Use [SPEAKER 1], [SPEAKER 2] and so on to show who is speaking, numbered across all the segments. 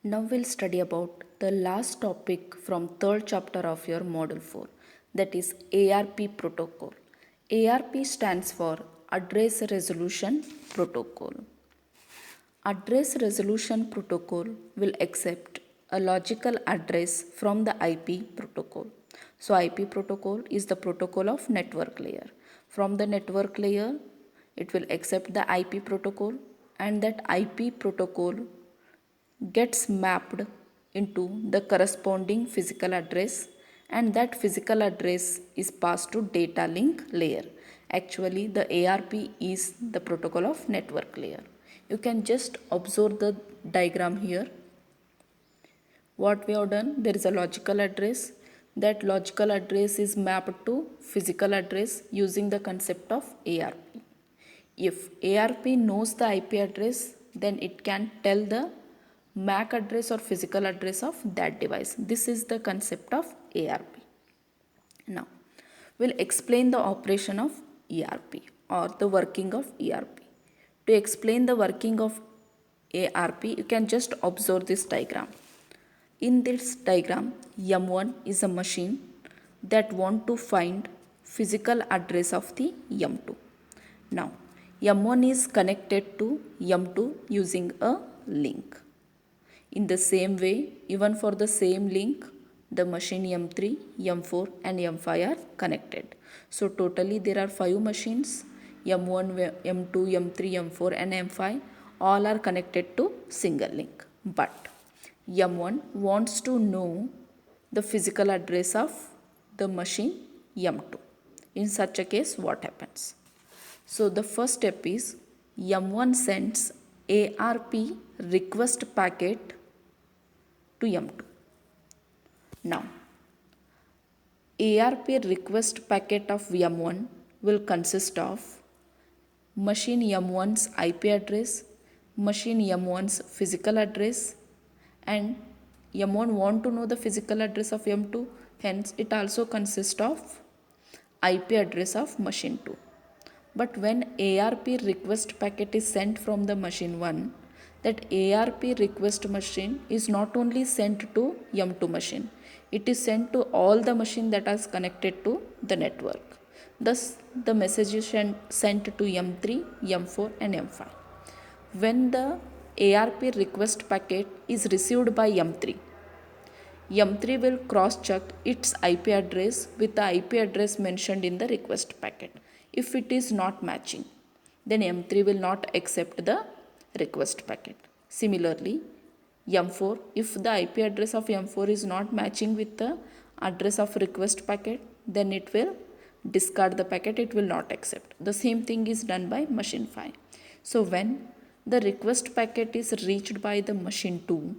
[SPEAKER 1] Now we'll study about the last topic from third chapter of your module 4, that is ARP protocol. ARP stands for Address Resolution Protocol. Address Resolution Protocol will accept a logical address from the IP protocol. So IP protocol is the protocol of network layer. From the network layer, it will accept the IP protocol, and that IP protocol gets mapped into the corresponding physical address, and that physical address is passed to data link layer. Actually, the ARP is the protocol of network layer. You can just observe the diagram here. What we have done, there is a logical address. That logical address is mapped to physical address using the concept of ARP. If ARP knows the IP address, then it can tell the MAC address or physical address of that device. This is the concept of ARP. Now, we'll explain the operation of ERP or the working of ERP. To explain the working of ARP, you can just observe this diagram. In this diagram, M1 is a machine that want to find physical address of the M2. Now, M1 is connected to M2 using a link. In the same way, even for the same link, the machine M3, M4 and M5 are connected. So totally there are 5 machines, M1, M2, M3, M4 and M5, all are connected to single link. But M1 wants to know the physical address of the machine M2. In such a case, what happens? So the first step is M1 sends ARP request packet to M2. Now, ARP request packet of M1 will consist of machine M1's IP address, machine M1's physical address, and M1 want to know the physical address of M2, hence it also consists of IP address of machine 2. But when ARP request packet is sent from the machine 1, that ARP request machine is not only sent to M2 machine, it is sent to all the machine that is connected to the network. Thus, the message is sent to M3, M4 and M5. When the ARP request packet is received by M3, M3 will cross-check its IP address with the IP address mentioned in the request packet. If it is not matching, then M3 will not accept the request packet. Similarly, M4, if the IP address of M4 is not matching with the address of request packet, then it will discard the packet, it will not accept. The same thing is done by machine 5. So when the request packet is reached by the machine 2,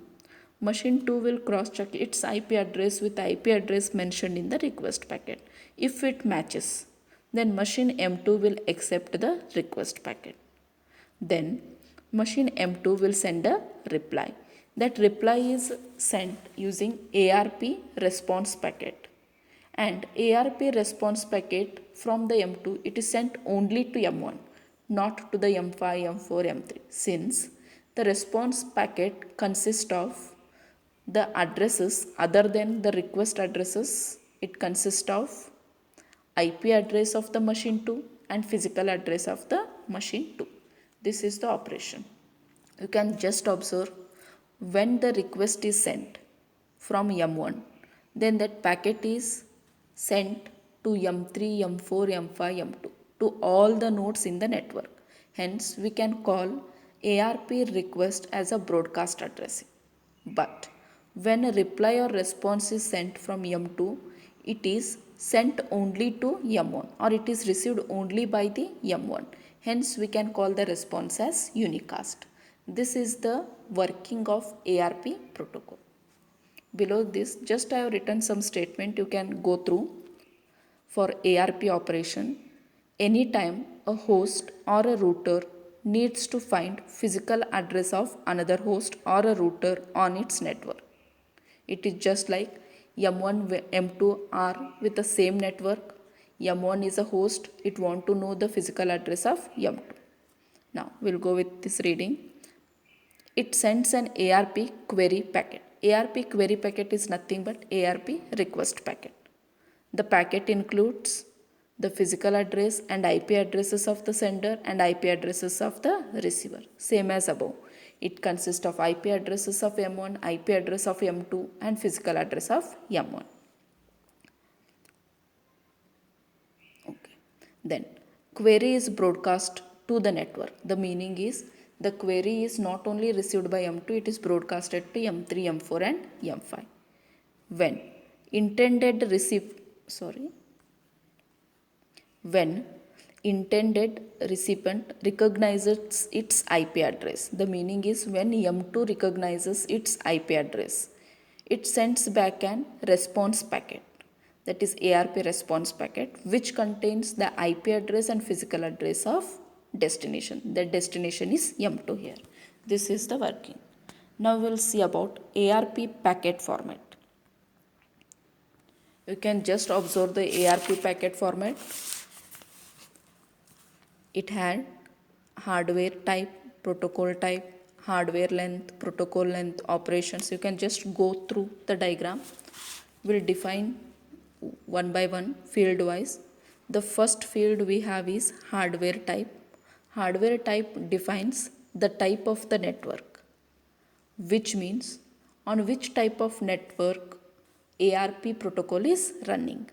[SPEAKER 1] machine 2 will cross check its IP address with the IP address mentioned in the request packet. If it matches, then machine M2 will accept the request packet. Then machine M2 will send a reply. That reply is sent using ARP response packet. And ARP response packet from the M2, it is sent only to M1, not to the M5, M4, M3, since the response packet consists of the addresses other than the request addresses. It consists of IP address of the machine 2 and physical address of the machine 2. This is the operation. You can just observe when the request is sent from M1, then that packet is sent to M3, M4, M5, M2 to all the nodes in the network. Hence, we can call ARP request as a broadcast addressing. But when a reply or response is sent from M2, it is sent only to M1 or it is received only by the M1. Hence, we can call the response as unicast. This is the working of ARP protocol. Below this, just I have written some statement you can go through. For ARP operation, anytime a host or a router needs to find physical address of another host or a router on its network. It is just like M1, M2 are with the same network. M1 is a host, it want to know the physical address of M2. Now we'll go with this reading. it sends an ARP query packet. ARP query packet is nothing but ARP request packet. The packet includes the physical address and IP addresses of the sender and IP addresses of the receiver, same as above. It consists of IP addresses of M1, IP address of M2 and physical address of M1. Okay. Then query is broadcast to the network. The meaning is the query is not only received by M2, it is broadcasted to M3, M4 and M5. When intended recipient recognizes its IP address. The meaning is when M2 recognizes its IP address, it sends back an response packet, that is ARP response packet, which contains the IP address and physical address of destination. The destination is M2 here. This is the working. Now we'll see about ARP packet format. You can just observe the ARP packet format. It had hardware type, protocol type, hardware length, protocol length, operations. You can just go through the diagram. We'll define one by one field wise. The first field we have is hardware type. Hardware type defines the type of the network, which means on which type of network ARP protocol is running.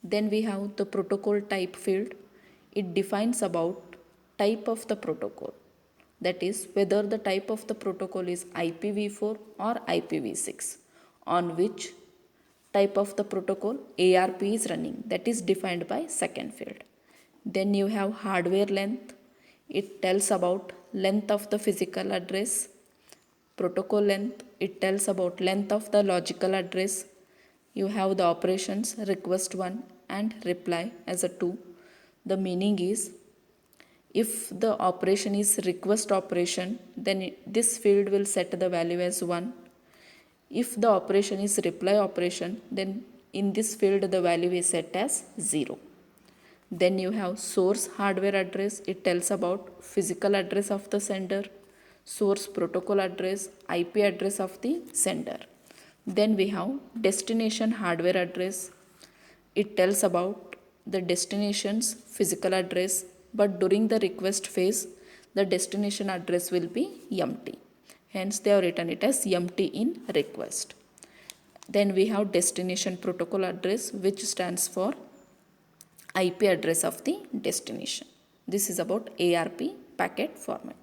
[SPEAKER 1] Then we have the protocol type field. It defines about type of the protocol, that is whether the type of the protocol is IPv4 or IPv6, on which type of the protocol ARP is running, that is defined by second field. Then you have hardware length. It tells about length of the physical address. Protocol length, it tells about length of the logical address. You have the operations request 1 and reply as a 2. The meaning is if the operation is request operation, then this field will set the value as 1. If the operation is reply operation, then in this field the value is set as 0. Then you have source hardware address. It tells about physical address of the sender, source protocol address, IP address of the sender. Then we have destination hardware address. It tells about the destination's physical address, but during the request phase, the destination address will be empty. Hence, they have written it as empty in request. Then we have destination protocol address, which stands for IP address of the destination. This is about ARP packet format.